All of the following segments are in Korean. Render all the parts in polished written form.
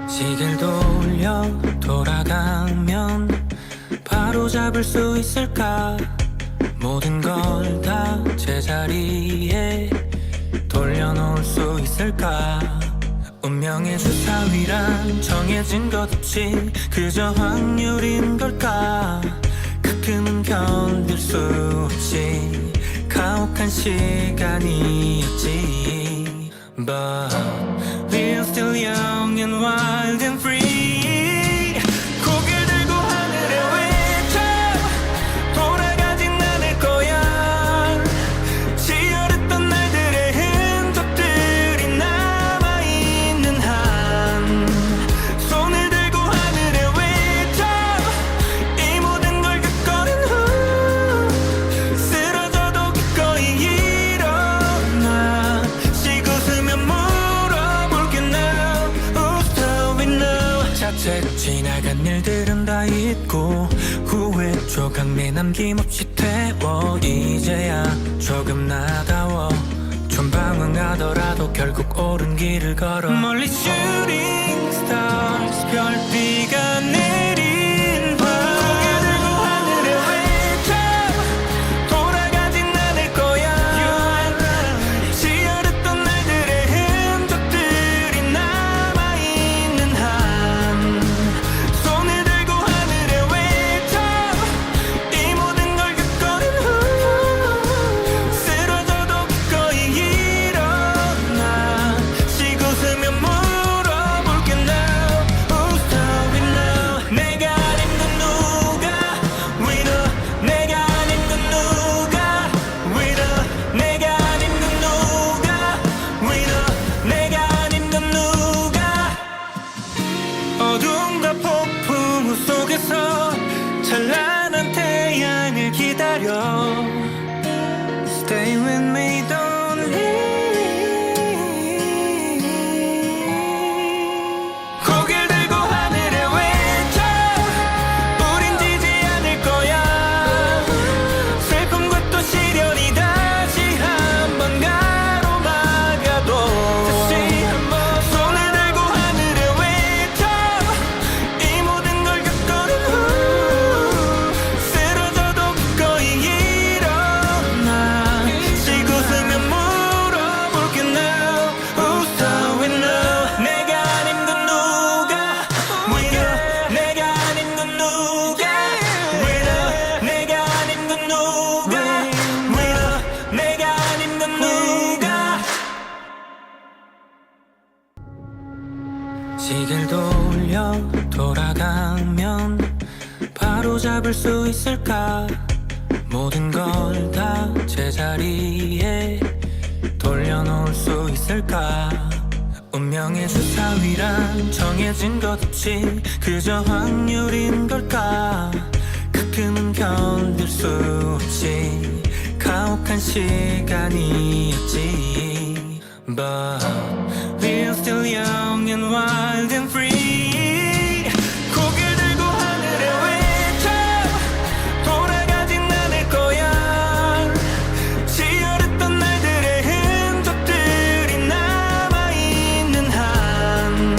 시계를 돌려 돌아가면 바로 잡을 수 있을까? 모든 걸 다 제자리에 돌려놓을 수 있을까? 운명의 주사위란 정해진 것 없이 그저 확률인 걸까? 가끔은 견딜 수 없이 가혹한 시간이었지. But we're still young and wild and free. 고개를 들고 하늘에 외쳐 돌아가진 않을 거야. 치열했던 날들의 흔적들이 남아있는 한 손을 들고 하늘에 외쳐 이 모든 걸 겪어낸 후 쓰러져도 기꺼이 일어나 쉬고 웃으며 물어볼게 now. Who's doing now? 자책 지나간 일들은 다 잊고 후회 조각 내남김없이 태워 이제야 조금 나다워. 좀 방황하더라도 결국 옳은 길을 걸어. 멀리 shooting stars 별비가 내린 밤 고개 들고 하늘에 외쳐 돌아가진 않을 거야. 치열했던 날들의 흔적들이 남아있는 한 손을 들고 하늘에 외쳐 이 모든 걸 겪어낸 후 쓰러져도 기꺼이 일어나 쉬고 웃으며 물어볼게 now. Who's doing now? 내가 아닌 건 누가 winner? 내가 아닌 건 누가 winner? 내가 아닌 건 누가 winner? 내가 아닌 건 누가? 어둠과 폭풍 속에서 찬란한 태양을 기다려. Stay with me, don't leave. 고개를 들고 하늘에 외쳐 우린 지지 않을 거야. 슬픔과 또 시련이 다시 한번 가로막아도 다시 한번 손을 들고 하늘에 외쳐 이 모든 걸 겪어낸 후 쓰러져도 기꺼이 일어나 쉬고 웃으며 물어볼게 now. Who's doing now? 내가 아닌 건 누가 winner? 내가 아닌 건 누가 winner? 내가 아닌 건 누가 winner? 내가 아닌 건 누가? 시계를 돌려 돌아가면 바로 잡을 수 있을까? 모든 걸 다 제자리에 돌려놓을 수 있을까? 운명의 주사위란 정해진 것 없이 그저 확률인 걸까? 가끔은 견딜 수 없이 가혹한 시간이었지. But we're still young and wild and free. 고개를 들고 하늘에 외쳐 돌아가진 않을 거야. 치열했던 날들의 흔적들이 남아있는 한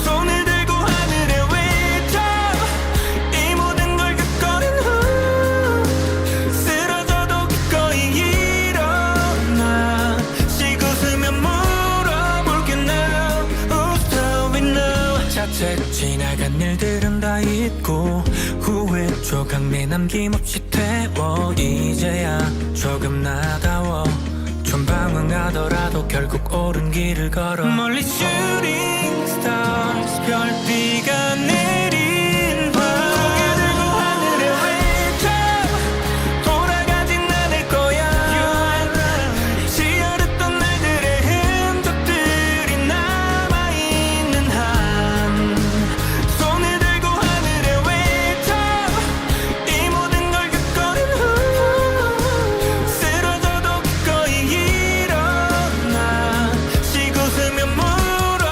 손을 들고 하늘에 외쳐 이 모든 걸 겪어낸 후 쓰러져도 기꺼이 일어나 쉬고 웃으며 물어볼게 now. Who's doing now? 자책 지나간 일들은 다 잊고 후회 조각 내남김없이 태워 이제야 조금 나다워. 좀 방황하더라도 결국 옳은 길을 걸어. 멀리 shooting stars 별비가 내린 밤 고개 들고 하늘에 외쳐 돌아가진 않을 거야. 치열했던 날들의 흔적들이 남아있는 한 손을 들고 하늘에 외쳐 이 모든 걸 겪어낸 후 쓰러져도 기꺼이 일어나 쉬고 웃으며 물어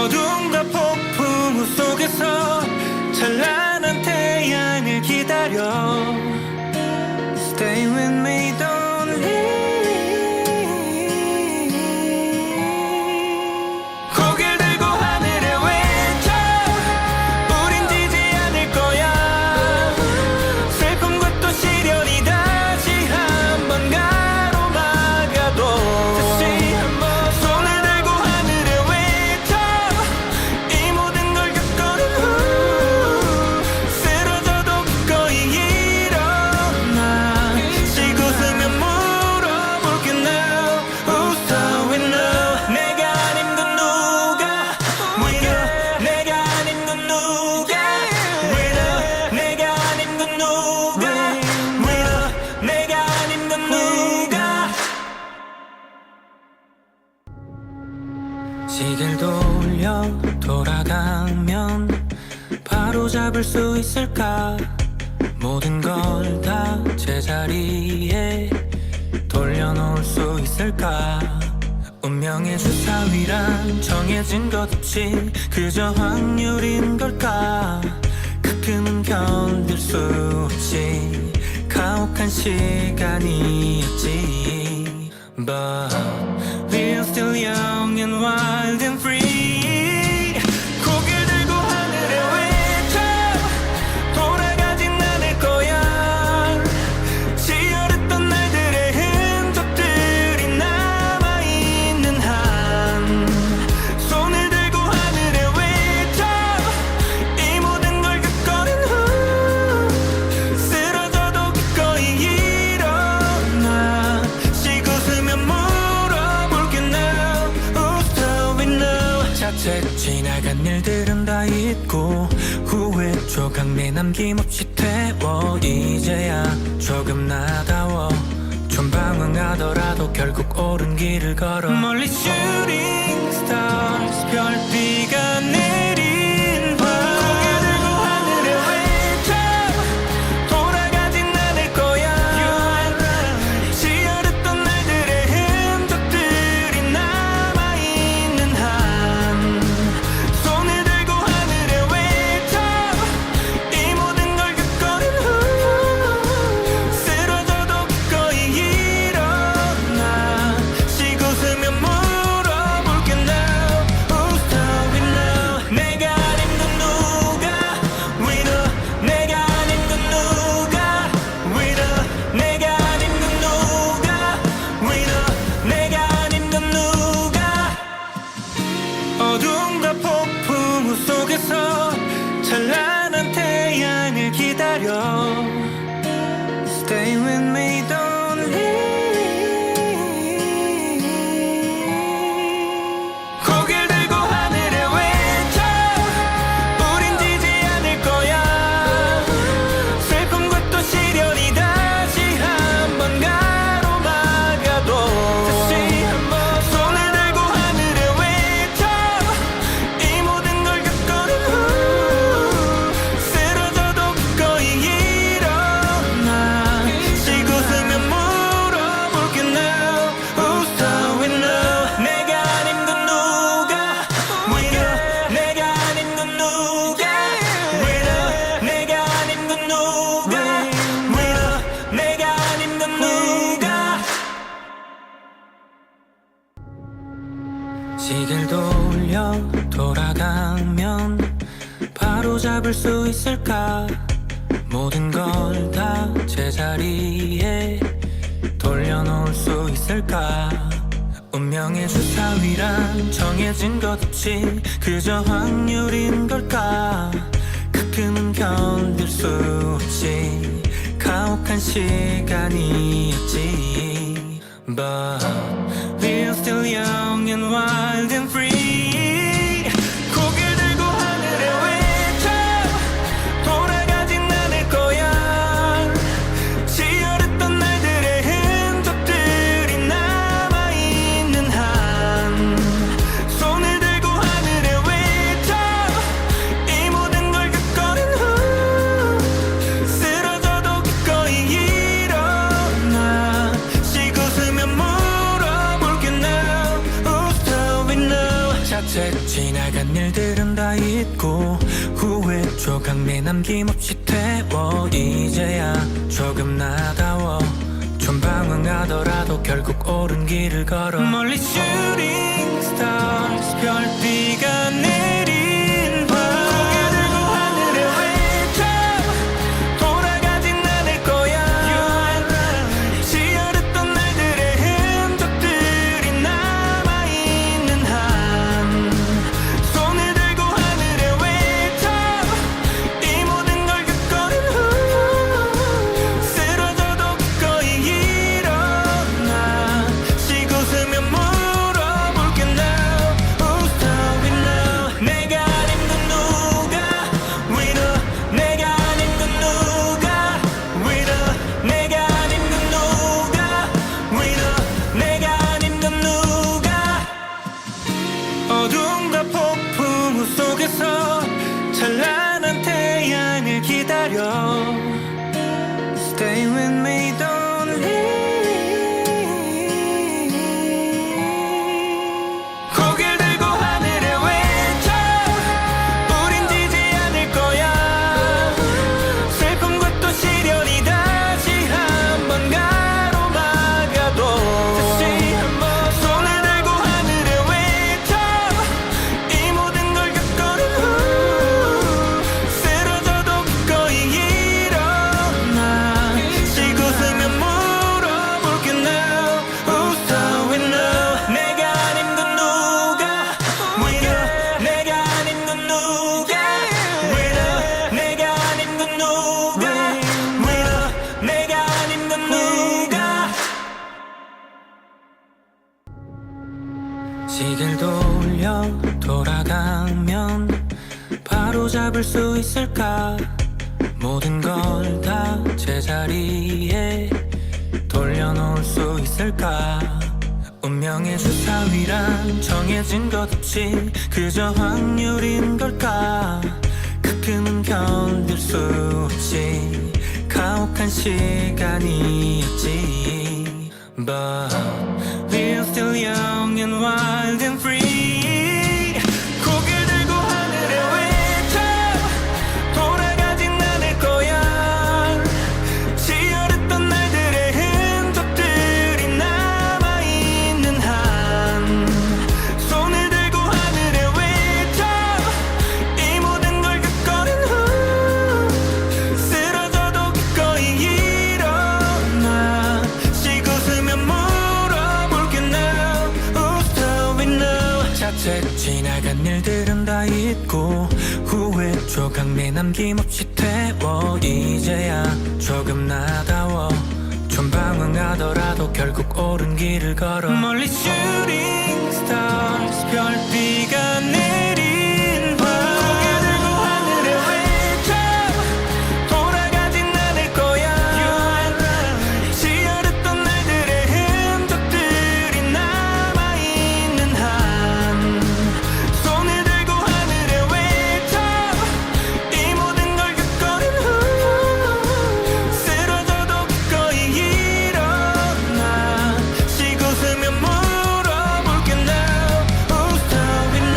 어둠과 폭풍 속에서 찬란한 태양을 기다려 Stay with me, don't leave. 고개를 들고 하늘에 외쳐 우린 지지 않을 거야. 슬픔과 또 시련이 다시 한번 가로막아도 다시 한번 손을 들고 하늘에 외쳐 이 모든 걸 겪어낸 후 쓰러져도 기꺼이 일어나 지고 쓰면 물어볼게 now Who's going now. 내가 아닌 건 누가 Winner. 내가 아닌 건 누가 Winner. 내가 아닌 건 누가 Winner. 내가 아닌 건 누가. 시계를 돌려 돌아가면 바로 잡을 수 있을까. 모든 걸 다 제자리에 돌려놓을 수 있을까. 운명의 주사위란 정해진 것 없이 그저 확률인 걸까. 가끔은 견딜 수 없이 가혹한 시간이었지. But we're still young and wild and free. 고개를 들고 하늘에 외쳐 돌아가진 않을 거야. 치열했던 날들의 흔적들이 남아있는 한 손을 들고 하늘에 외쳐 이 모든 걸 겪어낸 후 쓰러져도 기꺼이 일어나 쉬고 쓰면 물어볼게 now Who's going now. 자책 지나간 일들은 다 잊고 후회 조각 내남김없이 태워 이제야 조금 나다워. 좀 방황하더라도 결국 옳은 길을 걸어. 멀리 shooting stars 별비가 내린 밤 고개 들고 하늘에 외쳐 돌아가진 않을 거야. 치열했던 날들의 흔적들이 남아있는 한 손을 들고 하늘에 외쳐 이 모든 걸 겪어낸 후 쓰러져도 기꺼이 일어나 쉬고 쓰면 물어볼게 now Who's going now. 내가 아닌 건 누가 Winner. 내가 아닌 건 누가 Winner. 내가 아닌 건 누가 Winner. 내가 아닌 건 누가. 어둠과 폭풍 속에서 찬란한 태양을 기다려 Stay with me, don't leave. 고개를 들고 하늘에 외쳐 우린 지지 않을 거야. 슬픔과 또 시련이 다시 한번 가로막아도 다시 한번 손을 들고 하늘에 외쳐 이 모든 걸 겪어낸 후 쓰러져도 기꺼이 일어나 쉬고 쓰면 물어볼게 now Who's going now. 내가 아닌 건 누가 Winner. 내가 아닌 건 누가 Winner. 내가 아닌 건 누가 Winner. 내가 아닌 건 누가. 시계를 돌려 돌아가면 바로 잡을 수 있을까. 모든 걸 다 제자리에 돌려놓을 수 있을까. 운명의 주사위란 정해진 것 없이 그저 확률인 걸까. 가끔은 견딜 수 없이 가혹한 시간이었지. But we're still young and wild and free. 고개를 들고 하늘에 외쳐 돌아가진 않을 거야. 치열했던 날들의 흔적들이 남아있는 한 손을 들고 하늘에 외쳐 이 모든 걸 겪어낸 후 쓰러져도 기꺼이 일어나 쉬고 쓰면 물어볼게 now 자책 지나간 일들은 다 잊고 후회 조각 내남김없이 태워 이제야 조금 나다워 좀 방황하더라도 결국 옳은 길을 걸어 멀리 shooting stars 별비가 내린 밤 고개 들고 하늘에 외쳐 돌아가진 않을 거야 치열했던 날들의 흔적들이 남아있는 한 손을 들고 하늘에 외쳐 이 모든 걸 겪어낸 후 쓰러져도 기꺼이 일어나 쉬고 서면 물어볼게 now Who's stopping now 내가 아닌 건 누가 Winner 내가 아닌 건 누가 Winner 내가 아닌 건 누가 Winner 내가 아닌 건 누가 어둠과 폭풍 속에서 찬란한 태양을 기다려 Stay with me don't leave 고개를 들고 하늘에 외쳐 우린 지지 않을 거야 슬픔과 또 시련이 다시 한번 가로막아도 다시 한번 손을 들고 하늘에 외쳐 이 모든 걸 겪어낸 후 쓰러져도 기꺼이 일어나 쉬고 서면 물어볼게 now Who's stopping now 내가 아닌 건 누가 Winner 내가 아닌 건 누가 Winner 내가 아닌 건 누가 Winner 내가 아닌 건 누가 시계를 돌려 돌아가면 바로 잡을 수 있을까 모든 걸 다 제자리에 돌려놓을 수 있을까 운명의 주사위란 정해진 것 없이 그저 확률인 걸까 가끔은 견딜 수 없이 가혹한 시간이었지 But we're still young and wild and free 고개를 들고 하늘에 외쳐 돌아가진 않을 거야 치열했던 날들의 흔적들이 남아있는 한 손을 들고 하늘에 외쳐 이 모든 걸 겪어낸 후 쓰러져도 기꺼이 일어나 쉬고 서면 물어볼게 now Who's stopping now 자책 지나간 일들은 다 잊고 후회 조각 내남김없이 태워 이제야 조금 나다워 좀 방황하더라도 결국 옳은 길을 걸어 멀리 shooting stars 별비가 내린 밤 고개 들고 하늘에 외쳐 돌아가진 않을 거야 치열했던 날들의 흔적들이 남아있는 한 손을 들고 하늘에 외쳐 이 모든 걸 겪어낸 후 쓰러져도 기꺼이 일어나 쉬고 서면 물어볼게 now Who's stopping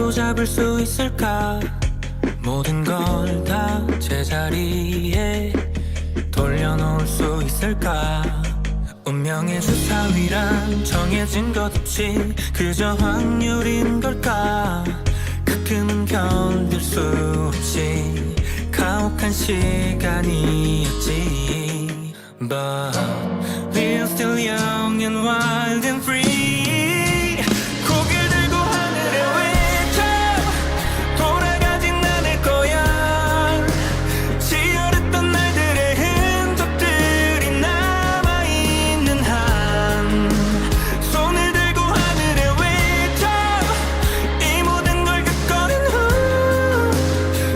바로잡을 수 있을까? 모든 걸 다 제자리에 돌려놓을 수 있을까? 운명의 주사위란 정해진 것 없이 그저 확률인 걸까? 가끔은 견딜 수 없이 가혹한 시간이었지. But we're still young and wild and free. 고개를 들고 하늘에 외쳐 돌아가진 않을 거야. 치열했던 날들의 흔적들이 남아있는 한 손을 들고 하늘에 외쳐 이 모든 걸 겪어낸 후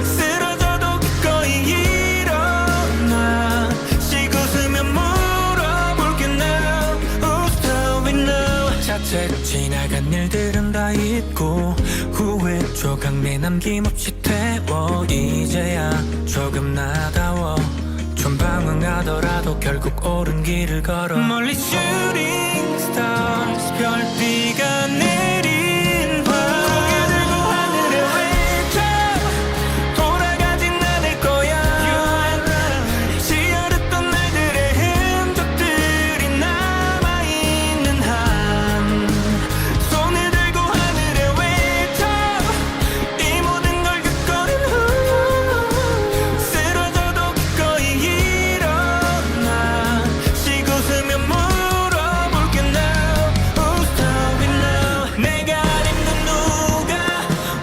쓰러져도 기꺼이 일어나 쉬고 웃으며 물어볼게 now Who's doing now. 자책 지나간 일들은 다 잊고 후회 조각 내남김없이 태워 이제야 조금 나다워. 좀 방황하더라도 결국 옳은 길을 걸어. 멀리 shooting stars 별비가 내린 밤 고개 들고 하늘에 외쳐 돌아가진 않을 거야. 치열했던 날들의 흔적들이 남아있는 한 손을 들고 하늘에 외쳐 이 모든 걸 겪어낸 후 쓰러져도 기꺼이 일어나 쉬고 웃으며 물어볼게 now Who's doing now. 내가 아닌 건 누가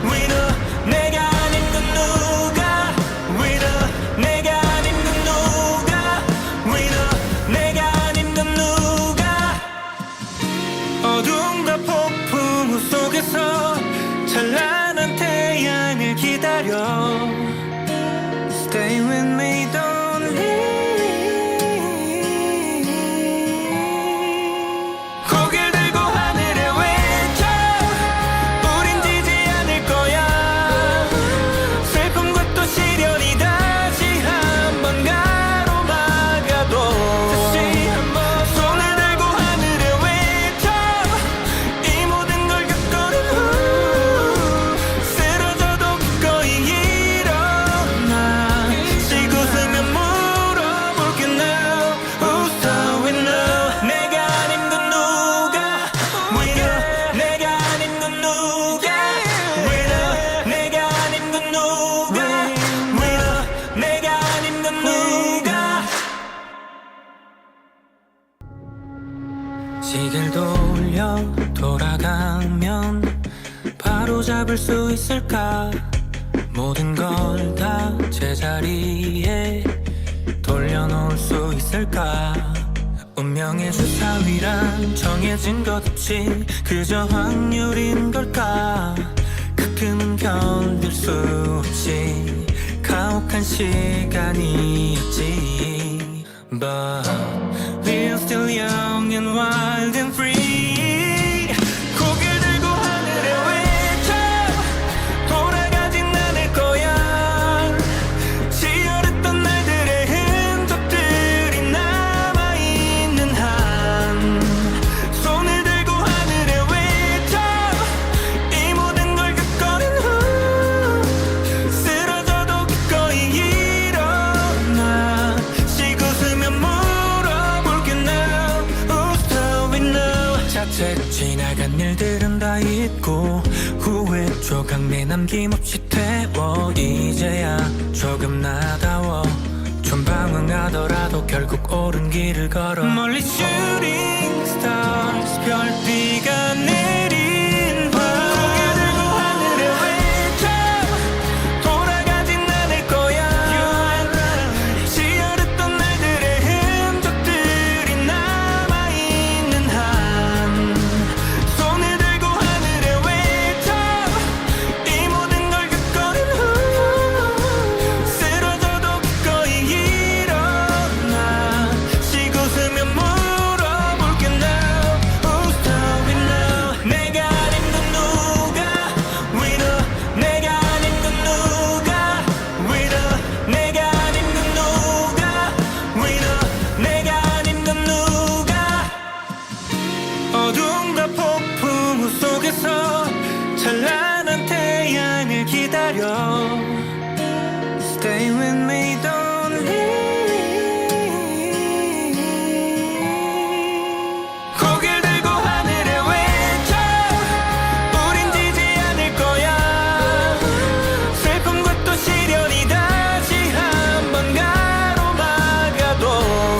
winner. 내가 아닌 건 누가 winner. 내가 아닌 건 누가 winner. 내가 아닌 건 누가. 어둠과 폭풍 속에서 찬란한 태양을 기다려. Stay with me, don't leave. 고개를 들고 하늘에 외쳐 우린 지지 않을 거야. 슬픔과 또 시련이 다시 한번 가로막아도 다시 한번 손을 들고 하늘에 외쳐 이 모든 걸 겪어낸 후 쓰러져도 기꺼이 일어나 쉬고 웃으며 물어볼게 now Who's doing now. 내가 아닌 건 누가 winner. 내가 아닌 건 누가 winner. 내가 아닌 건 누가 winner. 내가 아닌 건 누가. 시계를 돌려 돌아가면 바로잡을 수 있을까? 모든 걸 다 제자리에 돌려놓을 수 있을까? 운명의 주사위란 정해진 것 없이 그저 확률인 걸까? 가끔은 견딜 수 없이 가혹한 시간이었지. But we're still young and wild and free. 고개를 들고 하늘에 외쳐 돌아가진 않을 거야. 치열했던 날들의 흔적들이 남아있는 한 손을 들고 하늘에 외쳐 이 모든 걸 겪어낸 후 쓰러져도 기꺼이 일어나 쉬고 웃으며 물어볼게 now Who's doing now. 자책 지나간 일들은 다 잊고 후회 조각 내남김없이 태워 이제야 조금 나다워. 좀 방황하더라도 결국 옳은 길을 걸어. 멀리 shooting stars 별비가 내린 밤 고개 들고 하늘에 외쳐 돌아가진 않을 거야. 치열했던 날들의 흔적들이 남아있는 한 손을 들고 하늘에 외쳐 이 모든 걸 겪어낸 후 쓰러져도 기꺼이 일어나 쉬고 웃으며 물어볼게 now Who's doing now. 내가 아닌 건 누가 winner. 내가 아닌 건 누가 winner. 내가 아닌 건 누가 winner. 내가 아닌 건 누가. 어둠과 폭풍 속에서 찬란한 태양 태양을 기다려 Stay with me, don't leave. 고개를 들고 하늘에 외쳐 우린 지지 않을 거야. 슬픔과 또 시련이 다시 한번 가로막아도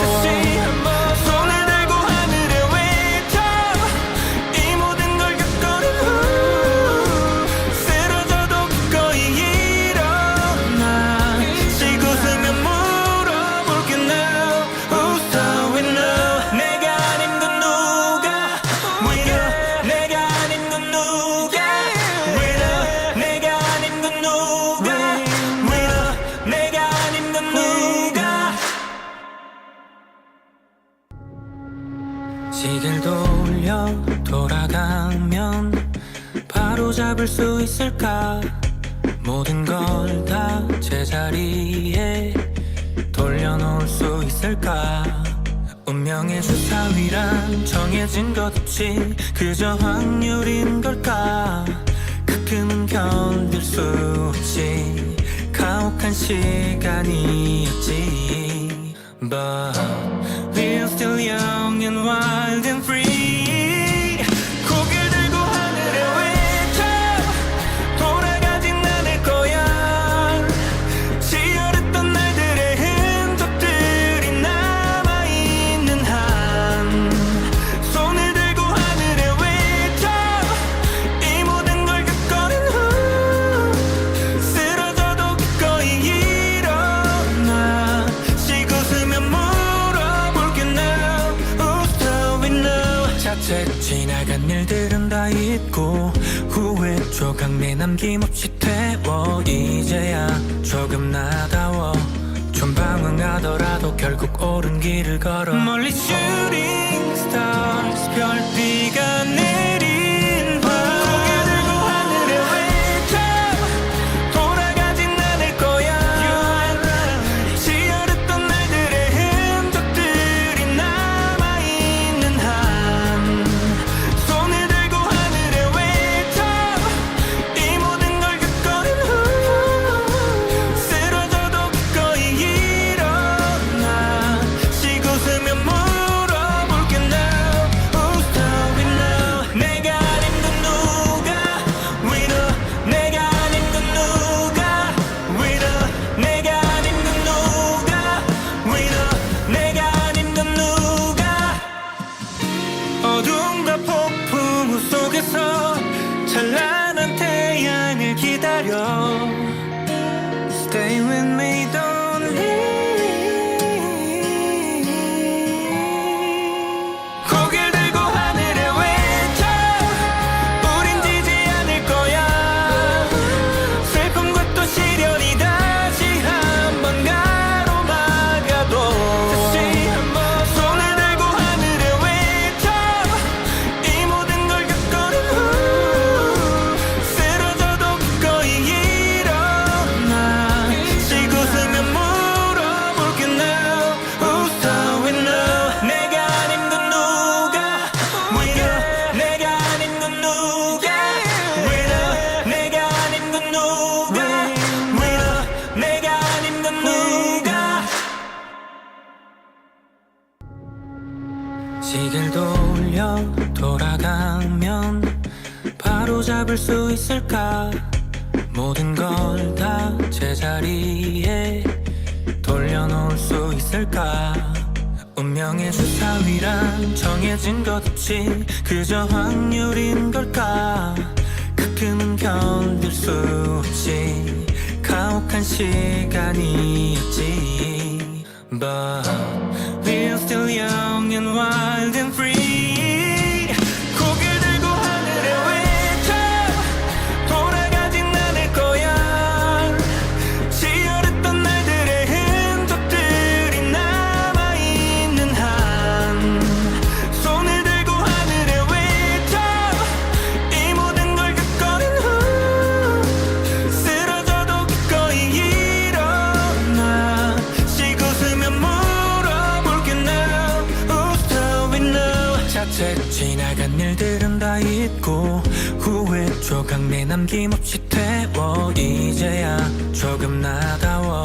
다시 한번 손을 들고 하늘에 외쳐 이 모든 걸 겪어낸 후 쓰러져도 기꺼이 일어나 지고 서면 물어볼게 now Who's the winner. 내가 아닌 건 누가 winner. 내가 아닌 건 누가 winner. 내가 아닌 건 누가 winner. 내가 아닌 건 누가. 시계를 돌려 돌아가면 바로 잡을 수 있을까. 모든 걸 다 제자리에 돌려놓을 수 있을까. 운명의 주사위란 정해진 것 없이 그저 확률인 걸까. 가끔은 견딜 수 없지 가혹한 시간이었지. But we're still young and wild and free. 고개를 들고 하늘에 외쳐 돌아가진 않을 거야. 치열했던 날들의 흔적들이 남아있는 한 손을 들고 하늘에 외쳐 이 모든 걸 겪어낸 후 쓰러져도 기꺼이 일어나 쉬고 서면 물어볼게 now Who's the winner. 자책 지나간 일들은 다 잊고 후회 조각 내남김없이 태워 이제야 조금 나다워. 좀 방황하더라도 결국 옳은 길을 걸어. 멀리 shooting stars 별비가 내린 밤 고개 들고 하늘에 외쳐 돌아가진 않을 거야. 치열했던 날들의 흔적들이 남아있는 한 손을 들고 하늘에 외쳐 이 모든 걸 겪어낸 후 쓰러져도 기꺼이 일어나 쉬고 서면 물어볼게 now Who's the winner. 내가 아닌 건 누가 winner. 내가 아닌 건 누가 winner. 내가 아닌 건 누가 winner. 내가 아닌 건 누가. 어둠과 폭풍 속에서 찬란한 태양을 기다려 Stay with me, don't leave. 고개를 들고 하늘에 외쳐 우린 지지 않을 거야. 슬픔과 또 시련이 다시 한번 가로막아도 다시 한번 손을 들고 하늘에 외쳐 이 모든 걸 겪어낸 후 쓰러져도 기꺼이 일어나 쉬고 서면 물어볼게 now Who's the winner. 내가 아닌 건 누가 winner. 내가 아닌 건 누가 winner. 내가 아닌 건 누가 winner. 내가 아닌 건 누가. 시계를 돌려 돌아가면 바로 잡을 수 있을까. 모든 걸 다 제자리에 돌려놓을 수 있을까. 운명의 주사위란 정해진 것 없이 그저 확률인 걸까. 가끔은 견딜 수 없지 가혹한 시간이었지. But we're still young and wild and free. 고개를 들고 하늘에 외쳐 돌아가진 않을 거야. 치열했던 날들의 흔적들이 남아있는 한 손을 들고 하늘에 외쳐 이 모든 걸 겪어낸 후 쓰러져도 기꺼이 일어나 쉬고 서면 후회 조각 내 남김없이 태워 이제야 조금 나다워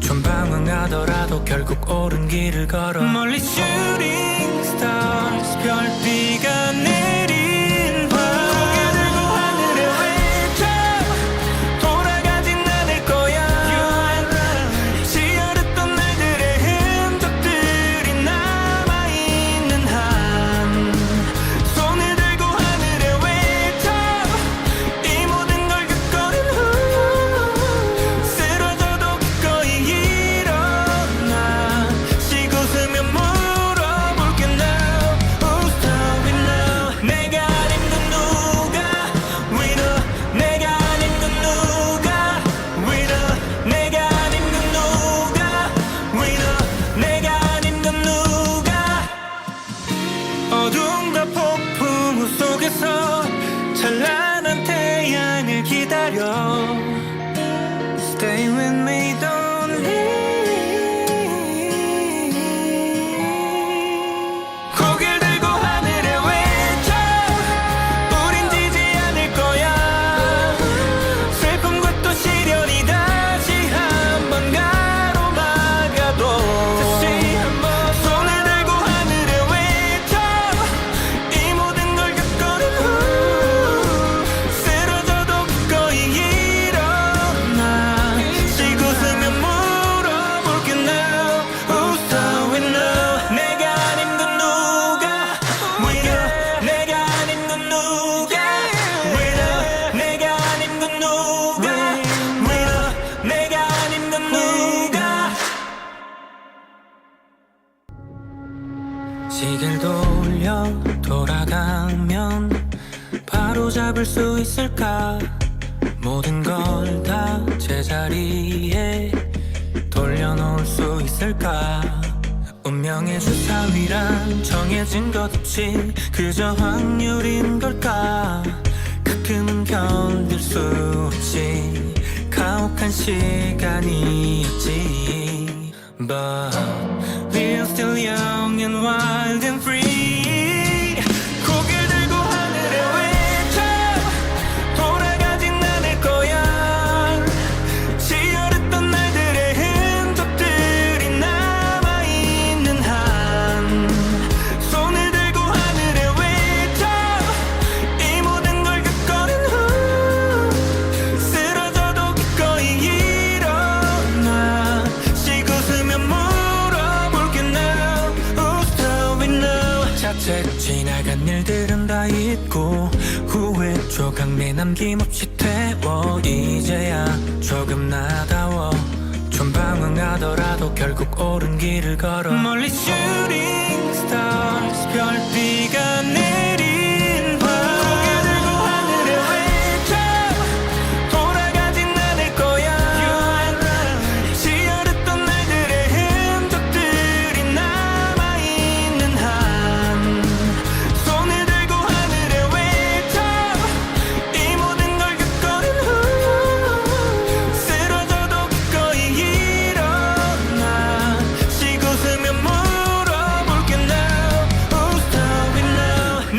좀 방황하더라도 결국 옳은 길을 걸어 멀리 shooting stars 별비가 내린 밤 고개 들고 하늘에 외쳐 돌아가진 않을 거야 치열했던 날들의 흔적들이 남아있는 한 손을 들고 하늘에 외쳐 이 모든 걸 겪어낸 후 쓰러져도 기꺼이 일어나 쉬고 서면 물어볼게 now Who's stopping now 내가 아닌 건 누가 Winner 내가 아닌 건 누가 Winner 내가 아닌 건 누가 Winner 내가 아닌 건 누가 어둠과 폭풍 속에서 찬란한 태양을 기다려 Stay with me don't leave 고개를 들고 하늘에 외쳐 우린 지지 않을 거야 슬픔과 또 시련이 다시 한번 가로막아도 다시 한번 손을 들고 하늘에 외쳐 이 모든 걸 겪어낸 후 쓰러져도 기꺼이 일어나 쉬고 서면 물어볼게 now Who's stopping now 내가 아닌 건 누가 Winner 내가 아닌 건 누가 Winner 내가 아닌 건 누가 Winner 내가 아닌 건 누가 시계를 돌려 돌아가면 바로 잡을 수 있을까 모든 걸 다 제자리에 돌려놓을 수 있을까 운명의 주사위란 정해진 것 없이 그저 확률인 걸까 가끔은 견딜 수 없지 가혹한 시간이었지 But we're still young and wild and free 고개를 들고 하늘에 외쳐 돌아가진 않을 거야 치열했던 날들의 흔적들이 남아있는 한 손을 들고 하늘에 외쳐 이 모든 걸 겪어낸 후 쓰러져도 기꺼이 일어나 쉬고 서면 물어볼게 now Who's stopping now 자책 지나간 일들은 다 잊고 후회 조각 내 남김없이 태워 이제야 조금 나다워 좀 방황하더라도 결국 옳은 길을 걸어 멀리 shooting stars 별비가 내린 밤 고개 들고 하늘에 외쳐 돌아가진 않을 거야 치열했던 날들의 흔적들이 남아있는 한 손을 들고 하늘에 외쳐 이 모든 걸 겪어낸 후 쓰러져도 기꺼이 일어나 쉬고 서면 물어볼게 now Who's stopping now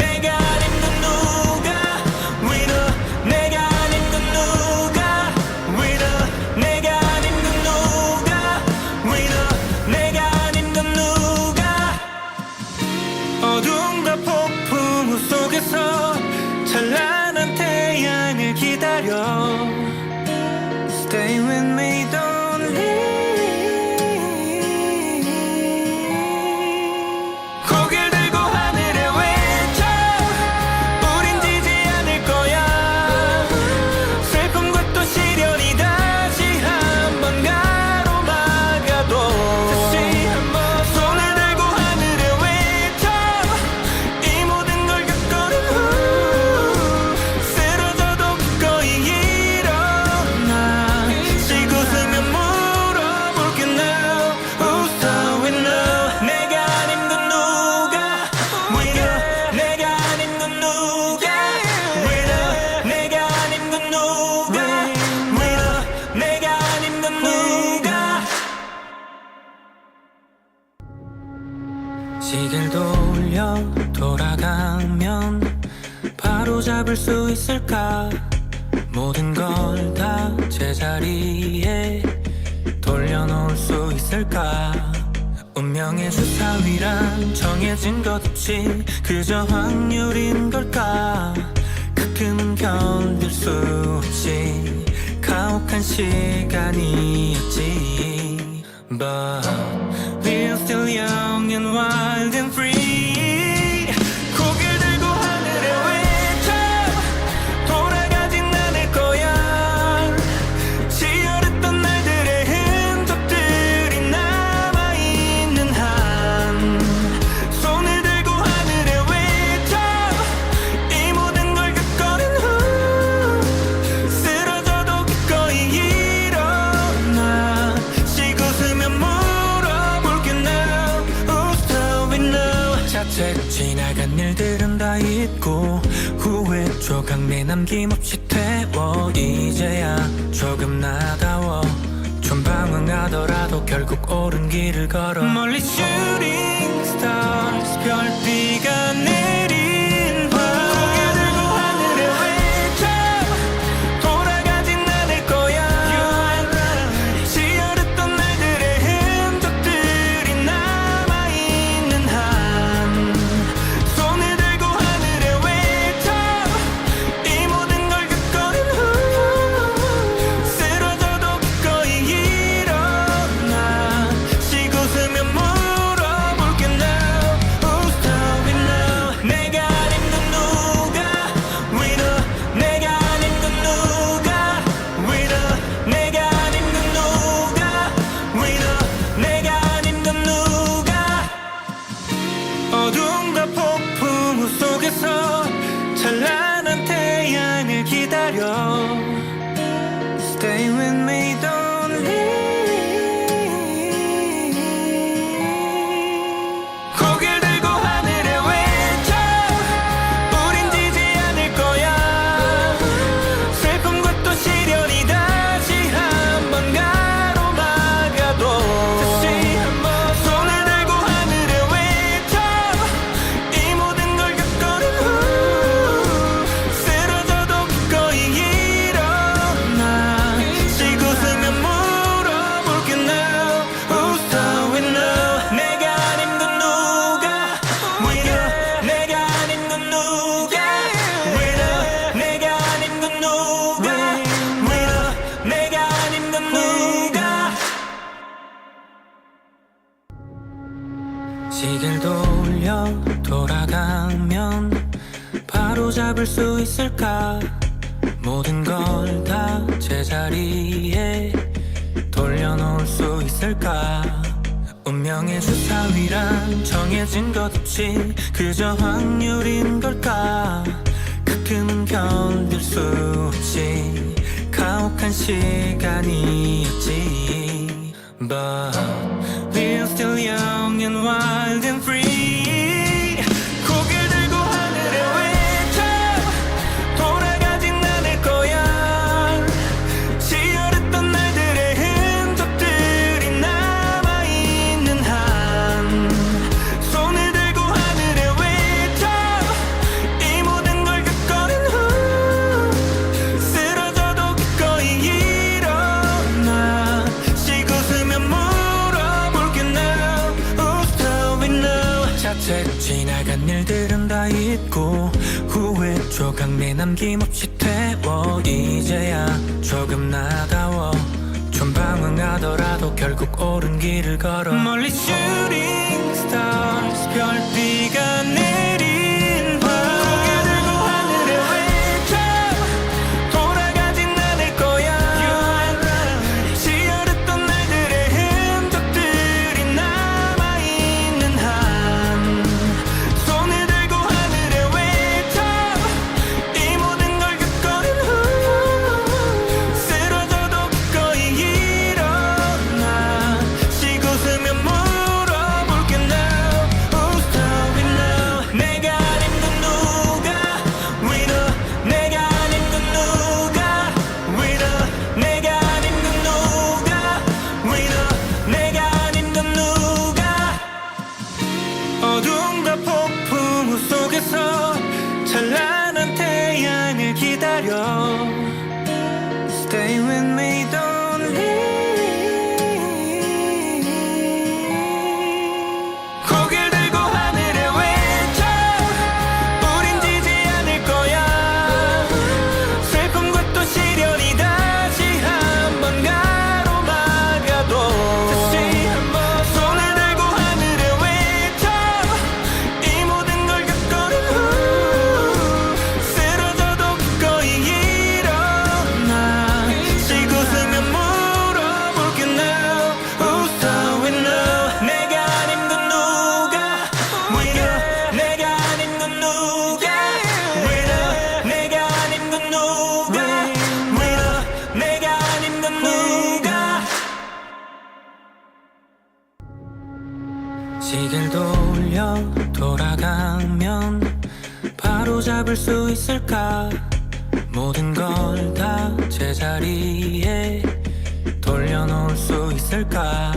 바로잡을 수 있을까? 모든 걸 다 제자리에 돌려놓을 수 있을까? 운명의 주사위란 정해진 것 없이 그저 확률인 걸까? 가끔은 견딜 수 없이 가혹한 시간이었지. But we're still young and wild and free. 고개를 들고 하늘에 외쳐 돌아가진 않을 거야. 치열했던 날들의 흔적들이 남아있는 한 손을 들고 하늘에 외쳐 이 모든 걸 겪어낸 후 쓰러져도 기꺼이 일어나 쉬고 쓰면 물어볼게 now. Who's telling now? 자책 지나간 일들은 다 잊고 후회 조각 내남김없이 태워 이제야 조금 나다워. 좀 방황하더라도 결국 옳은 길을 걸어. 멀리 shooting stars 별비가 내린 밤 고개 들고 하늘에 외쳐 돌아가진 않을 거야. 치열했던 날들의 흔적들이 남아있는 한 손을 들고 하늘에 외쳐 이 모든 걸 겪어낸 후 쓰러져도 기꺼이 일어나 쉬고 쓰면 물어볼게 now. Who's telling now? 내가 아닌 건 누가 winner? 내가 아닌 건 누가 winner? 내가 아닌 건 누가 winner? 내가 아닌 건 누가? 어둠과 폭풍 속에서 찬란한 태양을 기다려. Stay with me, don't leave. 고개를 들고 하늘에 외쳐 우린 지지 않을 거야. 슬픔과 또 시련이 다시 한번 가로막아도 다시 한번 손을 들고 하늘에 외쳐 이 모든 걸 겪어낸 후 쓰러져도 기꺼이 일어나 쉬고 쓰면 물어볼게 now. Who's telling now? 내가 아닌 건 누가 winner? 내가 아닌 건 누가 winner? 내가 아닌 건 누가 winner? 내가 아닌 건 누가? 시계를 돌려 돌아가면 바로 잡을 수 있을까? 모든 걸 다 제자리에 돌려놓을 수 있을까? 운명의 주사위란 정해진 것 없이 그저 확률인 걸까? 가끔은 견딜 수 없이 가혹한 시간이었지. But we're still young and wild and free. 고개를 들고 하늘에 외쳐 돌아가진 않을 거야. 치열했던 날들의 흔적들이 남아있는 한 손을 들고 하늘에 외쳐 이 모든 걸 겪어낸 후 쓰러져도 기꺼이 일어나 쉬고 쓰면 물어볼게 now. Who's telling now? 자책 지나간 일들은 다 잊고 후회 조각 내남김없이 태워 이제야 조금 나다워. 좀 방황하더라도 결국 옳은 길을 걸어. 멀리 shooting stars 별비가 내린 밤 고개 들고 하늘에 외쳐 돌아가진 않을 거야. 치열했던 날들의 흔적들이 남아있는 한 손을 들고 하늘에 외쳐 이 모든 걸 겪어낸 후 쓰러져도 기꺼이 일어나 쉬고 쓰면 물어볼게 now. Who's telling now? 내가 Stay with me, don't leave. 고개를 들고 하늘에 외쳐 우린 지지 않을 거야. 슬픔과 또 시련이 다시 한번 가로막아도 다시 한번 손을 들고 하늘에 외쳐 이 모든 걸 겪어낸 후 쓰러져도 기꺼이 일어나 쉬고 쓰면 물어볼게 now Who's doing now 내가 아닌 건 누가 Winner 내가 아닌 건 누가 Winner 내가 아닌 건 누가 Winner 내가 아닌 건 누가 시계를 돌려 돌아가면 바로 잡을 수 있을까 모든 걸 다 제자리에 돌려놓을 수 있을까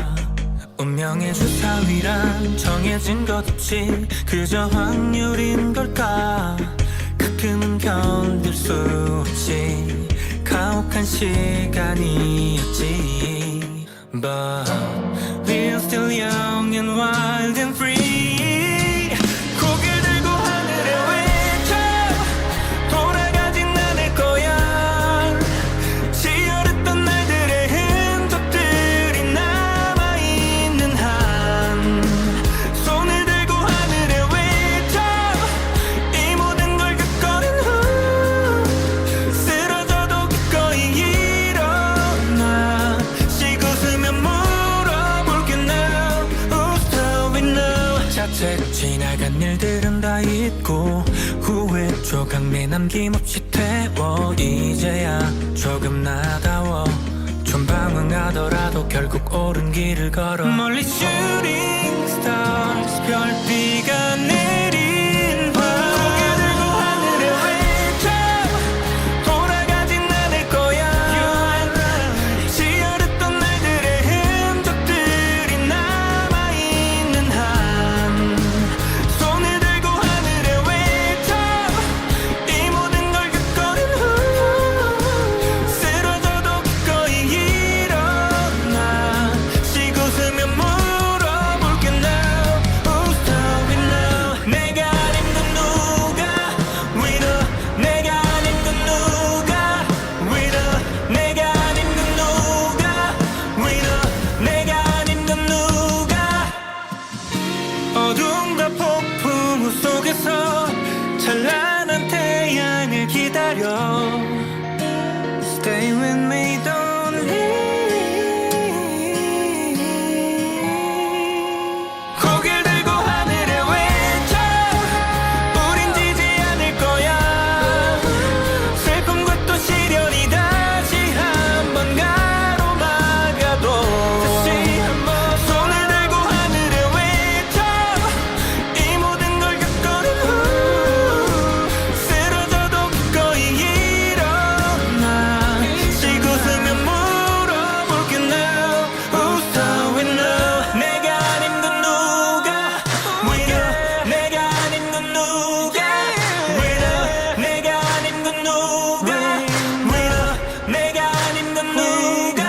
운명의 주사위란 정해진 것 없이 그저 확률인 걸까 가끔은 견딜 수 없이 가혹한 시간이었지 But we're still young and wild and free 고개를 들고 하늘에 외쳐 돌아가진 않을 거야 치열했던 날들의 흔적들이 남아있는 한 손을 들고 하늘에 외쳐 이 모든 걸 겪어낸 후 쓰러져도 기꺼이 일어나 쉬고 쓰면 물어볼게 now Who's doing now 자책 지나간 일들은 다 잊고 후회 조각 내남김없이 태워 이제야 조금 나다워 좀 방황하더라도 결국 옳은 길을 걸어 멀리 shooting stars 별비가 내린 밤 고개 들고 하늘에 외쳐 돌아가진 않을 거야 치열했던 날들의 흔적들이 남아있는 한 손을 들고 하늘에 외쳐 이 모든 걸 겪어낸 후 쓰러져도 기꺼이 일어나 쉬고 쓰면 물어볼게 now Who's doing now 내가 아닌 건 누가 Winner 내가 아닌 건 누가 Winner 내가 아닌 건 누가 Winner 내가 아닌 건 누가 어둠과 폭풍 속에서 찬란한 태양을 기다려 Stay with me, don't leave 고개를 들고 하늘에 외쳐 우린 지지 않을 거야 슬픔과 또 시련이 다시 한번 가로막아도 다시 한번 손을 들고 하늘에 외쳐 이 모든 걸 겪어낸 후 쓰러져도 기꺼이 일어나 쉬고 쓰면 물어볼게 now Who's doing now 내가 아닌 건 누가 Winner 내가 아닌 건 누가 Winner 내가 아닌 건 누가 Winner 내가 아닌 건 누가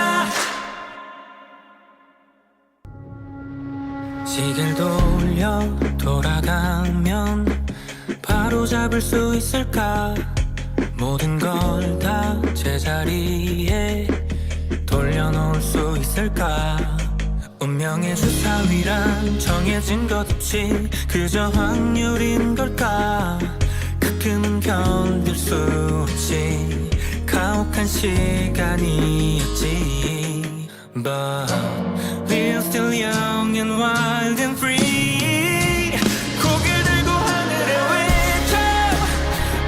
시계를 돌려 돌아가면 바로 잡을 수 있을까 모든 걸 다 제자리에 돌려놓을 수 있을까 운명의 주사위란 정해진 것 없이 그저 확률인 걸까 가끔은 견딜 수 없이 가혹한 시간이었지 But we're still young and wild and free 고개를 들고 하늘에 외쳐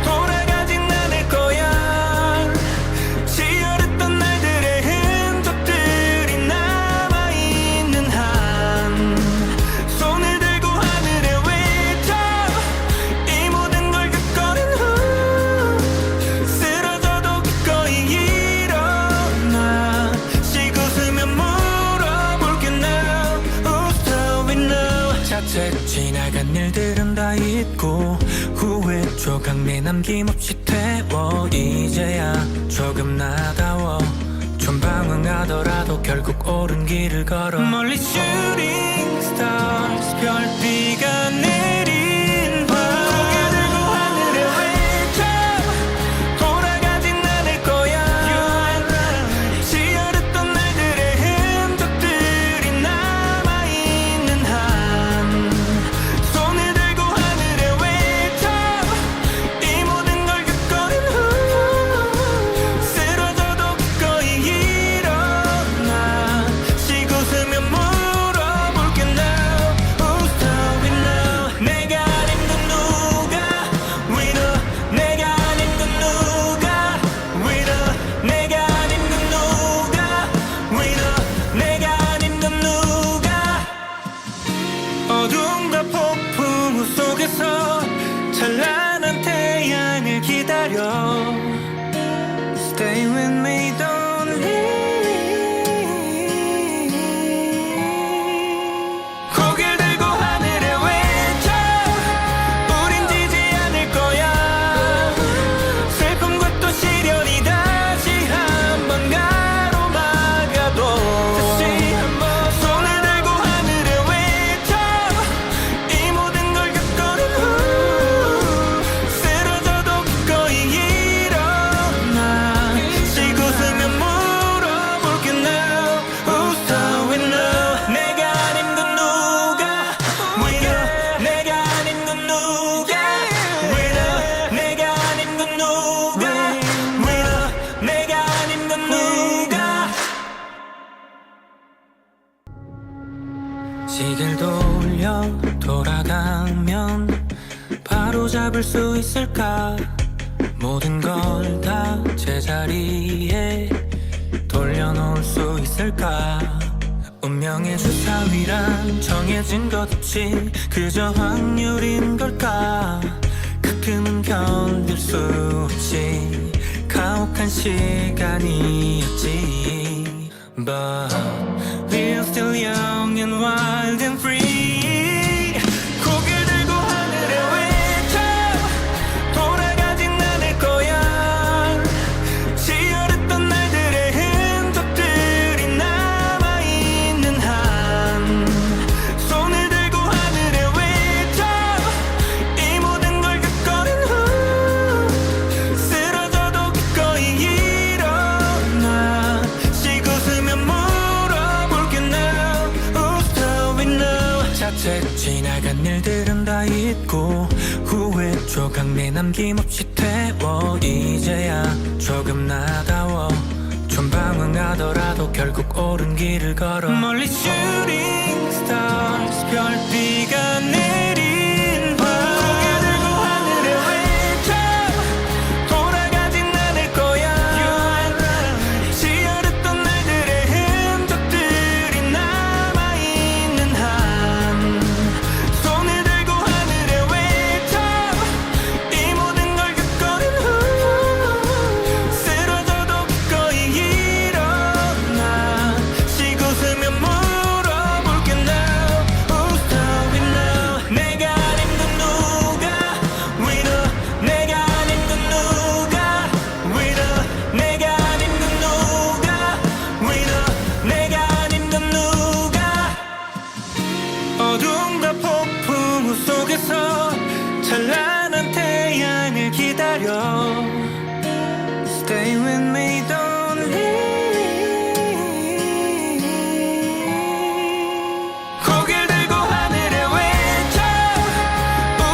돌아가진 않을 거야 치열했던 날들의 흔적들이 남아있는 한 손을 들고 하늘에 외쳐 이 모든 걸 겪어낸 후 쓰러져도 기꺼이 일어나 쉬고 쓰면 물어볼게 now Who's doing now 자책 지나간 일들은 다 잊고 후회 조각 내남김없이 태워 태워 이제야 조금 나다워 좀 방황하더라도 결국 옳은 길을 걸어 멀리 shooting stars 별비가 내린 밤 고개 들고 하늘에 외쳐 돌아가진 않을 거야 지어렸던 날들의 흔적들이 남아있는 한 손을 들고 하늘에 외쳐 이 모든 걸 겪어낸 후 쓰러져도 기꺼이 일어나 쉬고 서면 물어볼게 now Who's stopping now 내가 아닌 건 누가 Winner 내가 아닌 건 누가 Winner 내가 아닌 건 누가 Winner 내가 아닌 건 누가 어둠과 폭풍 속에서 찬란한 태양을 기다려 Stay with me don't leave 고개를 들고 하늘에 외쳐 우린 지지 않을 거야 슬픔과 또 시련이 다시 한번 가로막아도 다시 한번 손을 들고 하늘에 외쳐 이 모든 걸 겪어낸 후 쓰러져도 기꺼이 일어나 쉬고 서면 물어볼게 now Who's stopping now 내가 아닌 건 누가 Winner 내가 아닌 건 누가 Winner 내가 아닌 건 누가 Winner 내가 아닌 건 누가 시계를 돌려 돌아가면 바로 잡을 수 있을까 모든 걸 다 제자리에 돌려놓을 수 있을까 운명의 주사위란 정해진 것 없이 그저 확률인 걸까 가끔은 견딜 수 없지 가혹한 시간이었지 But we're still young and wild and free 고개를 들고 하늘에 외쳐 돌아가진 않을 거야 지어렸던 날들의 흔적들이 남아있는 한 손을 들고 하늘에 외쳐 이 모든 걸 겪어낸 후 쓰러져도 기꺼이 일어나 쉬고 서면 물어볼게 now Who's stopping now 자책 지나간 일들은 다 잊고 후회 조각 내남김없이 태워 이제야 조금 나다워 좀 방황하더라도 결국 옳은 길을 걸어 멀리 shooting stars 별비가 내린 밤 고개 들고 하늘에 외쳐 돌아가진 않을 거야 지어렸던 날들의 흔적들이 남아있는 한 손을 들고 하늘에 외쳐 이 모든 걸 겪어낸 후 쓰러져도 기꺼이 일어나 쉬고 서면 물어볼게 now Who's stopping now 내가 아닌 건 누가 Winner 내가 아닌 건 누가 Winner 내가 아닌 건 누가 Winner 내가 아닌 건 누가 어둠과 폭풍 속에서 찬란한 태양을 기다려 Stay with me don't leave 고개를 들고 하늘에 외쳐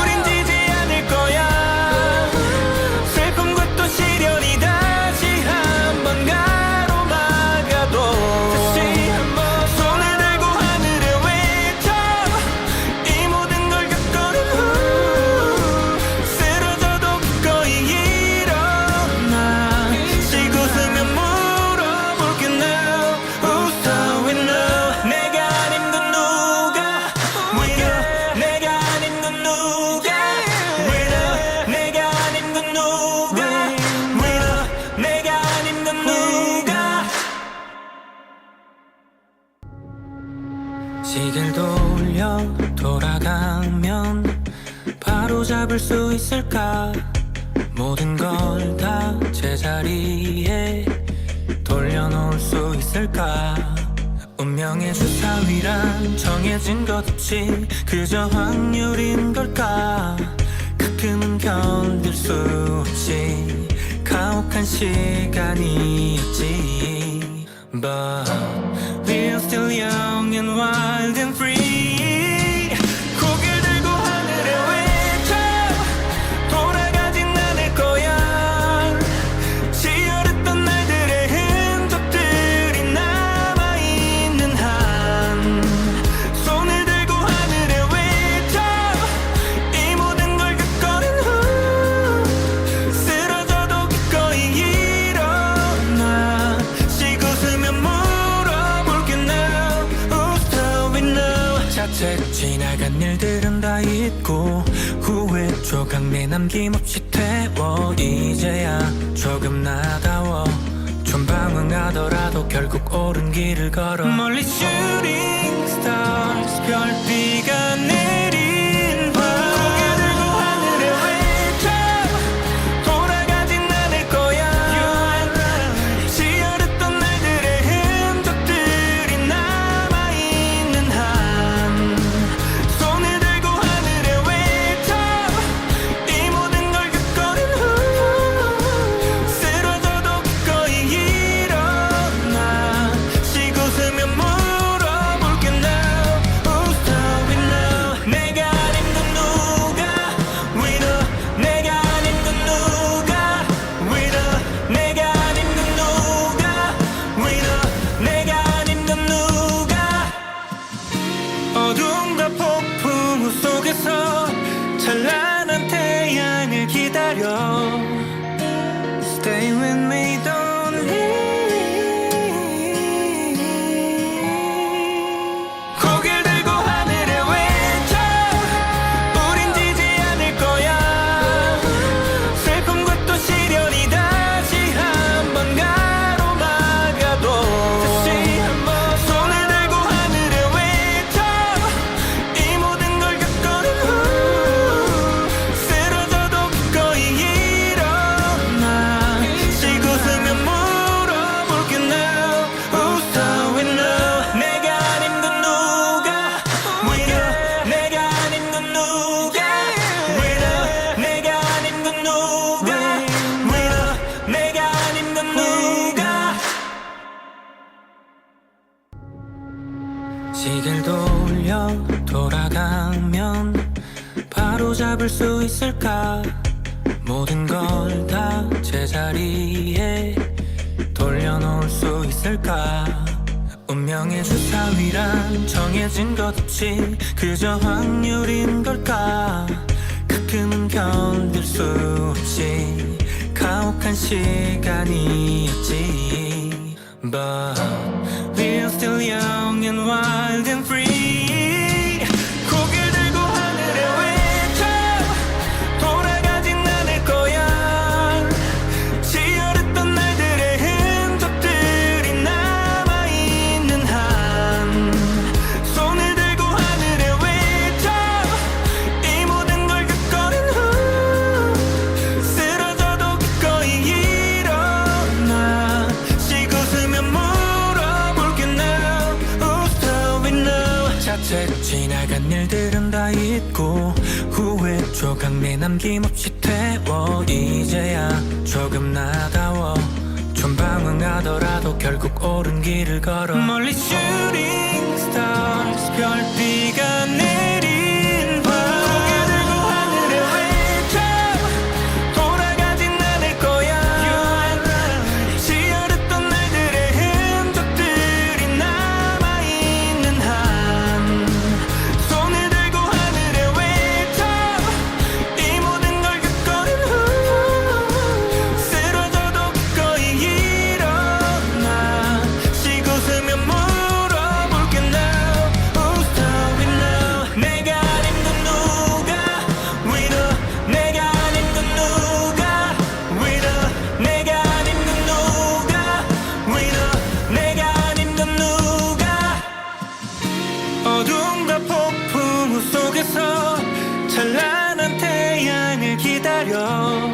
우린 지지 않을 거야 슬픔과 또 시련이 다시 한번 가로막아도 다시 한번 손을 들고 하늘에 외쳐 이 모든 걸 겪어낸 후 쓰러져도 기꺼이 일어나 쉬고 서면 물어볼게 now Who's stopping now 내가 아닌 건 누가 Winner 내가 아닌 건 누가 Winner 내가 아닌 건 누가 Winner 내가 아닌 건 누가 시계를 돌려 돌아가면 바로 잡을 수 있을까 모든 걸 다 제자리에 돌려놓을 수 있을까? 운명의 주사위란 정해진 것 없이 그저 확률인 걸까? 가끔은 견딜 수 없이 가혹한 시간이었지. But we're still young and wild and free. 고개를 들고 하늘에 외쳐 돌아가진 않을 거야. 치열했던 날들의 흔적들이 남아있는 한 손을 들고 하늘에 외쳐 이 모든 걸 겪어낸 후 쓰러져도 기꺼이 일어나 쉬고 웃으며 물어볼게 now Who's doing now. 자책 지나간 일들은 다 잊고 후회 조각 내남김없이 태워 이제야 조금 나다워. 좀 방황하더라도 결국 옳은 길을 걸어. 멀리 shooting stars 별비가 내린 밤 고개 들고 하늘에 외쳐 돌아가진 않을 거야. 치열했던 날들의 흔적들이 남아있는 한 손을 들고 하늘에 외쳐 이 모든 걸 겪어낸 후 쓰러져도 기꺼이 일어나 쉬고 웃으며 물어볼게 now Who's doing now. 내가 아닌 건 누가 winner. 내가 아닌 건 누가 winner. 내가 아닌 건 누가 winner. 내가 아닌 건 누가. 어둠과 폭풍 속에서 찬란한 태양을 기다려. Stay with me, don't leave. 고개를 들고 하늘에 외쳐 우린 지지 않을 거야. 슬픔과 또 시련이 다시 한번 가로막아도 다시 한번 손을 들고 하늘에 외쳐 이 모든 걸 겪어낸 후 쓰러져도 기꺼이 일어나 쉬고 웃으며 물어볼게 now Who's doing now. 내가 아닌 건 누가 winner. 내가 아닌 건 누가 winner. 내가 아닌 건 누가 winner. 내가 아닌 건 누가. 시계를 돌려 돌아가면 바로 잡을 수 있을까? 모든 걸 다 제자리에 돌려놓을 수 있을까? 운명의 주사위란 정해진 것 없이 그저 확률인 걸까? 가끔은 견딜 수 없이 가혹한 시간이었지. But we're still young and wild and free. 고개를 들고 하늘에 외쳐 돌아가진 않을 거야. 치열했던 날들의 흔적들이 남아있는 한 손을 들고 하늘에 외쳐 이 모든 걸 겪어낸 후 쓰러져도 기꺼이 일어나 쉬고 웃으며 물어볼게 now Who's doing now. 자책 지나간 일들은 다 잊고 후회 조각 내남김없이 태워 이제야 조금 나다워. 좀 방황하더라도 결국 옳은 길을 걸어. 멀리 shooting stars 별비가 내린 밤 고개 들고 하늘에 외쳐 돌아가진 않을 거야. 치열했던 날들의 흔적들이 남아있는 한 손을 들고 하늘에 외쳐 이 모든 걸 겪어낸 후 쓰러져도 기꺼이 일어나 쉬고 웃으며 물어볼게 now Who's doing now. 내가 아닌 건 누가 winner. 내가 아닌 건 누가 winner. 내가 아닌 건 누가 winner. 내가 아닌 건 누가. 어둠과 폭풍 속에서 찬란한 태양을 기다려.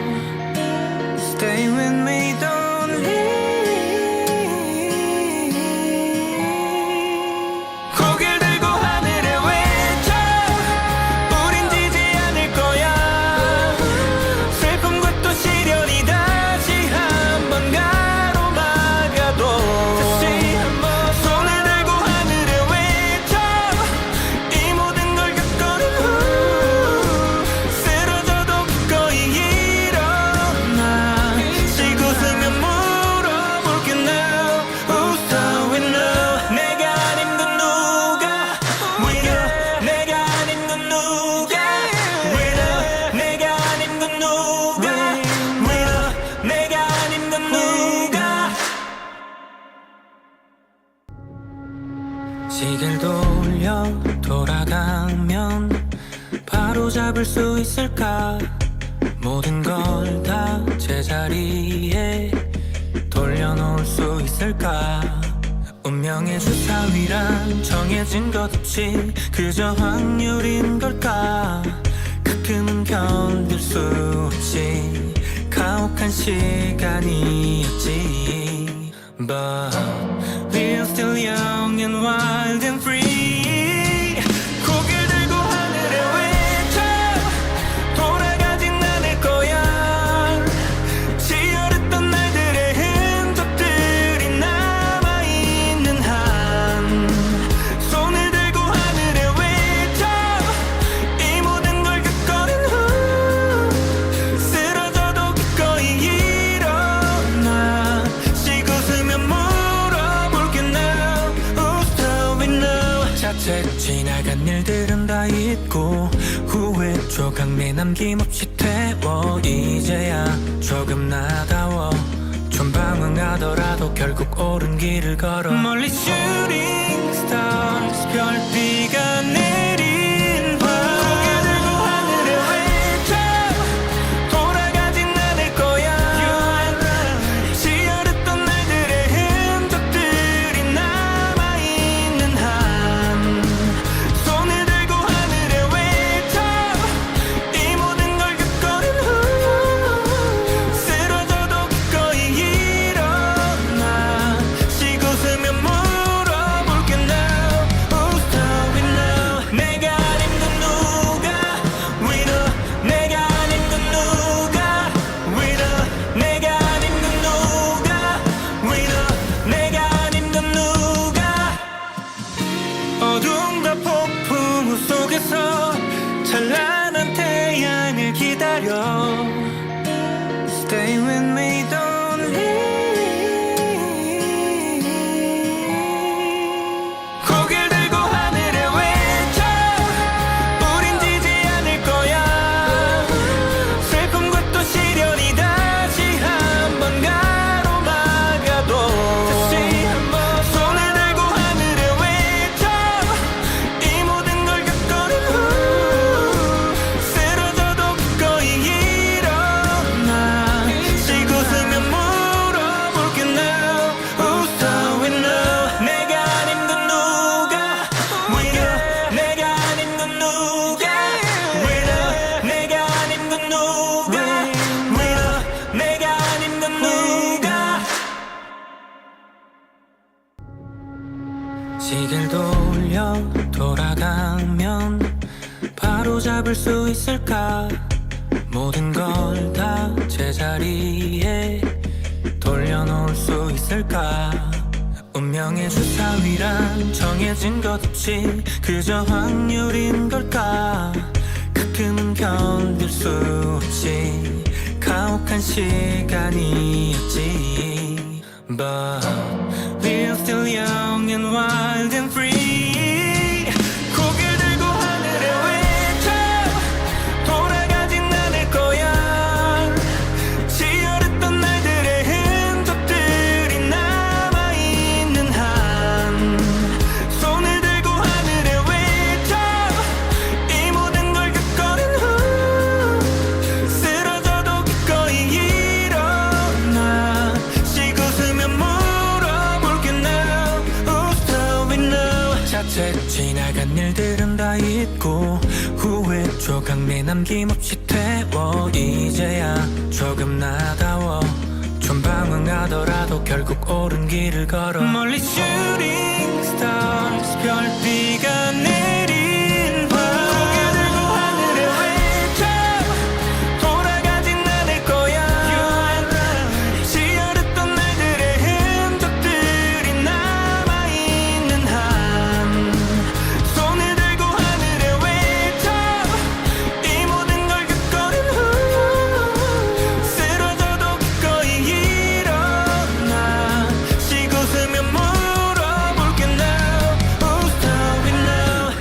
시계를 돌려 돌아가면 바로 잡을 수 있을까? 모든 걸 다 제자리에 돌려놓을 수 있을까? 운명의 주사위란 정해진 것 없이 그저 확률인 걸까? 가끔은 견딜 수 없이 가혹한 시간이었지. But we're still young and wild and free. 고개를 들고 하늘에 외쳐 돌아가진 않을 거야. 치열했던 날들의 흔적들이 남아있는 한 손을 들고 하늘에 외쳐 이 모든 걸 겪어낸 후 쓰러져도 기꺼이 일어나 쉬고 쓰면 물어볼게 now. Who's doing now? 자책 지나간 일들은 다 잊고 후회 조각 내남김없이 태워 이제야 조금 나다워. 좀 방황하더라도 결국 옳은 길을 걸어. 멀리 shooting stars 별비가 내린 밤 고개 들고 하늘에 외쳐 돌아가진 않을 거야. 치열했던 날들의 흔적들이 남아있는 한 손을 들고 하늘에 외쳐 이 모든 걸 겪어낸 후 쓰러져도 기꺼이 일어나 쉬고 쓰면 물어볼게 now. Who's doing now? 내가 아닌 건 누가 winner? 내가 아닌 건 누가 winner? 내가 아닌 건 누가 winner? 내가 아닌 건 누가 어둠과 폭풍 속에서 찬란한 태양을 기다려. Stay with me, don't leave. 고개를 들고 하늘에 외쳐 우린 지지 않을 거야. 슬픔과 또 시련이 다시 한번 가로막아도 다시 한번 손을 들고 하늘에 외쳐 이 모든 걸 겪어낸 후 쓰러져도 기꺼이 일어나 쉬고 쓰면 물어볼게 now. Who's doing now? 내가 아닌 건 누가 winner? 내가 아닌 건 누가 winner? 내가 아닌 건 누가 winner? 내가 아닌 건 누가. 시계를 돌려 돌아가면 바로 잡을 수 있을까? 모든 걸 다 제자리에 돌려놓을 수 있을까? 운명의 주사위란 정해진 것 없이 그저 확률인 걸까? 가끔은 견딜 수 없이 가혹한 시간이었지. But we're still young and wild and free. 고개를 들고 하늘에 외쳐 돌아가진 않을 거야. 치열했던 날들의 흔적들이 남아있는 한 손을 들고 하늘에 외쳐 이 모든 걸 겪어낸 후 쓰러져도 기꺼이 일어나 쉬고 쓰면 물어볼게 now. Who's doing now? 자책 지나간 일들은 다 잊고 후회 조각 내남김없이 태워 이제야 조금 나다워. 좀 방황하더라도 결국 옳은 길을 걸어. 멀리 shooting stars 별비가 내린 밤 고개 들고 하늘에 외쳐 돌아가진 않을 거야. 치열했던 날들의 흔적들이 남아있는 한 손을 들고 하늘에 외쳐 이 모든 걸 겪어낸 후 쓰러져도 기꺼이 일어나 쉬고 쓰면 물어볼게 now. Who's doing now?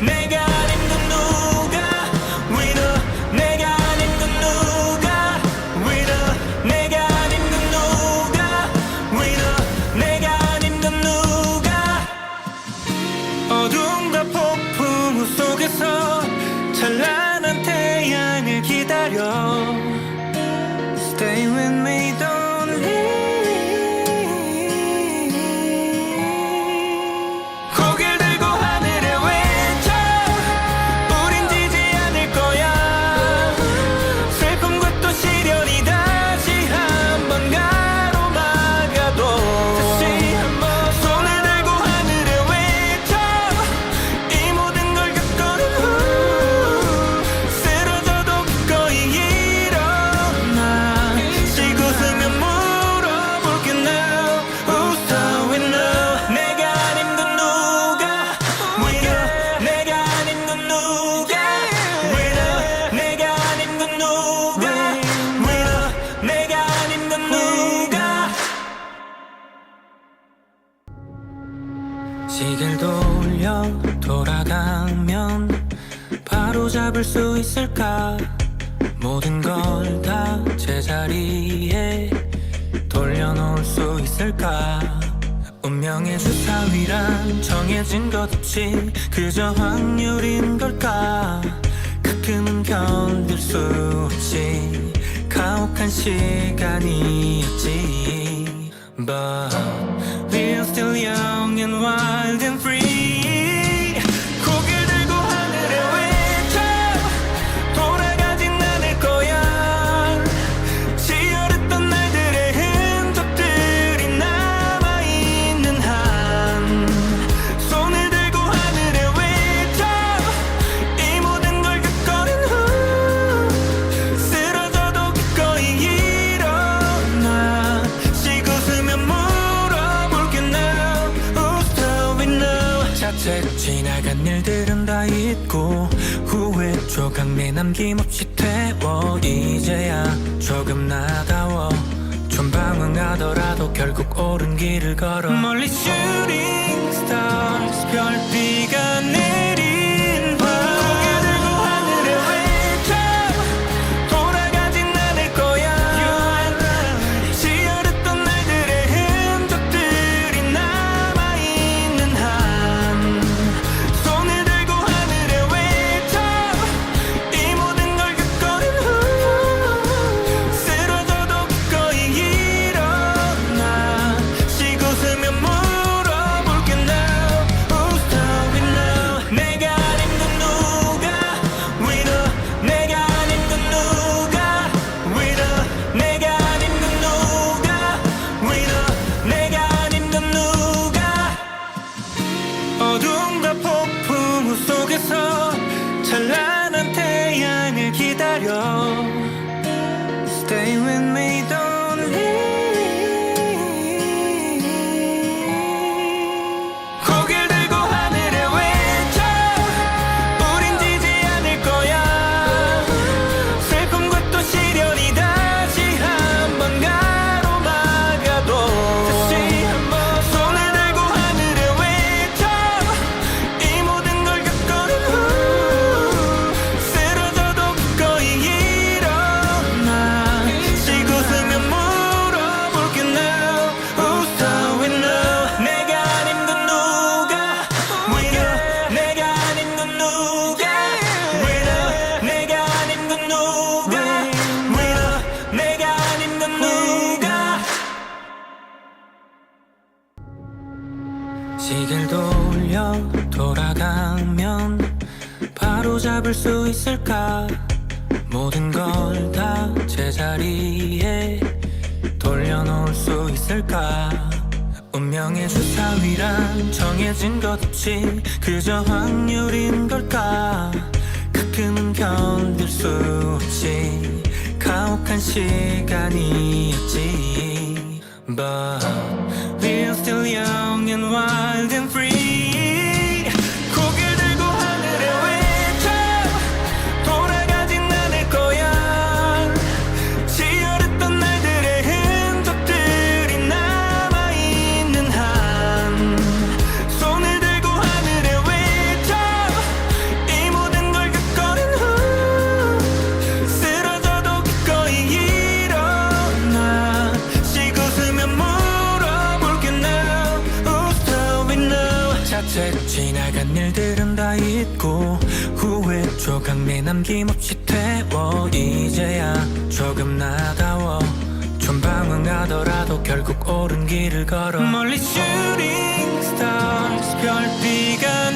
시계를 돌려 돌아가면 바로 잡을 수 있을까? 모든 걸 다 제자리에 돌려놓을 수 있을까? 운명의 주사위란 정해진 것 없이 그저 확률인 걸까? 가끔은 견딜 수 없이 가혹한 시간이었지. But we're still young and wild and free. 고개를 들고 하늘에 외쳐 돌아가진 않을 거야. 치열했던 날들의 흔적들이 남아있는 한 손을 들고 하늘에 외쳐 이 모든 걸 겪어낸 후 쓰러져도 기꺼이 일어나 쉬고 쓰면 물어볼게 now. Who's doing now? 자책 지나간 일들은 다 잊고 후회 조각 내남김없이 태워 이제야 조금 나다워. 좀 방황하더라도 결국 옳은 길을 걸어. 멀리 shooting stars 별비가 내린 밤 고개 들고 하늘에 외쳐 돌아가진 않을 거야. 치열했던 날들의 흔적들이 남아있는 한 손을 들고 하늘에 외쳐 이 모든 걸 겪어낸 후 쓰러져도 기꺼이 일어나 쉬고 쓰면 물어볼게 now. Who's doing now? 내가 아닌 건 누가 winner? 내가 아닌 건 누가 winner? 내가 아닌 건 누가 winner? 내가 아닌 건 누가? 어둠과 폭풍 속에서 찬란한 태양을 기다려. Stay with me, don't leave. 고개를 들고 하늘에 외쳐 우린 지지 않을 거야. 슬픔과 또 시련이 다시 한번 가로막아도 다시 한번 손을 들고 하늘에 외쳐 이 모든 걸 겪어낸 후 쓰러져도 기꺼이 일어나 쉬고 쓰면 물어볼게 now. Who's doing now? 내가 아닌 건 누가 winner? 내가 아닌 건 누가 winner? 내가 아닌 건 누가 winner? 내가 아닌 건 누가? 시계를 돌려 돌아가면 바로 잡을 수 있을까? 모든 걸 다 제자리에 돌려놓을 수 있을까? 운명의 주사위란 정해진 것 없이 그저 확률인 걸까? 가끔은 견딜 수 없이 가혹한 시간이었지. But we're still young and wild and free. 고개를 들고 하늘에 외쳐 돌아가진 않을 거야. 치열했던 날들의 흔적들이 남아있는 한 손을 들고 하늘에 외쳐 이 모든 걸 겪어낸 후 쓰러져도 기꺼이 일어나 쉬고 쓰면 물어볼게 now. Who's doing now? 자책 지나간 일들은 다 잊고 후회 조각 내남김없이 태워 이제야 조금 나다워. 좀 방황하더라도 결국 옳은 길을 걸어. 멀리 shooting stars 별비가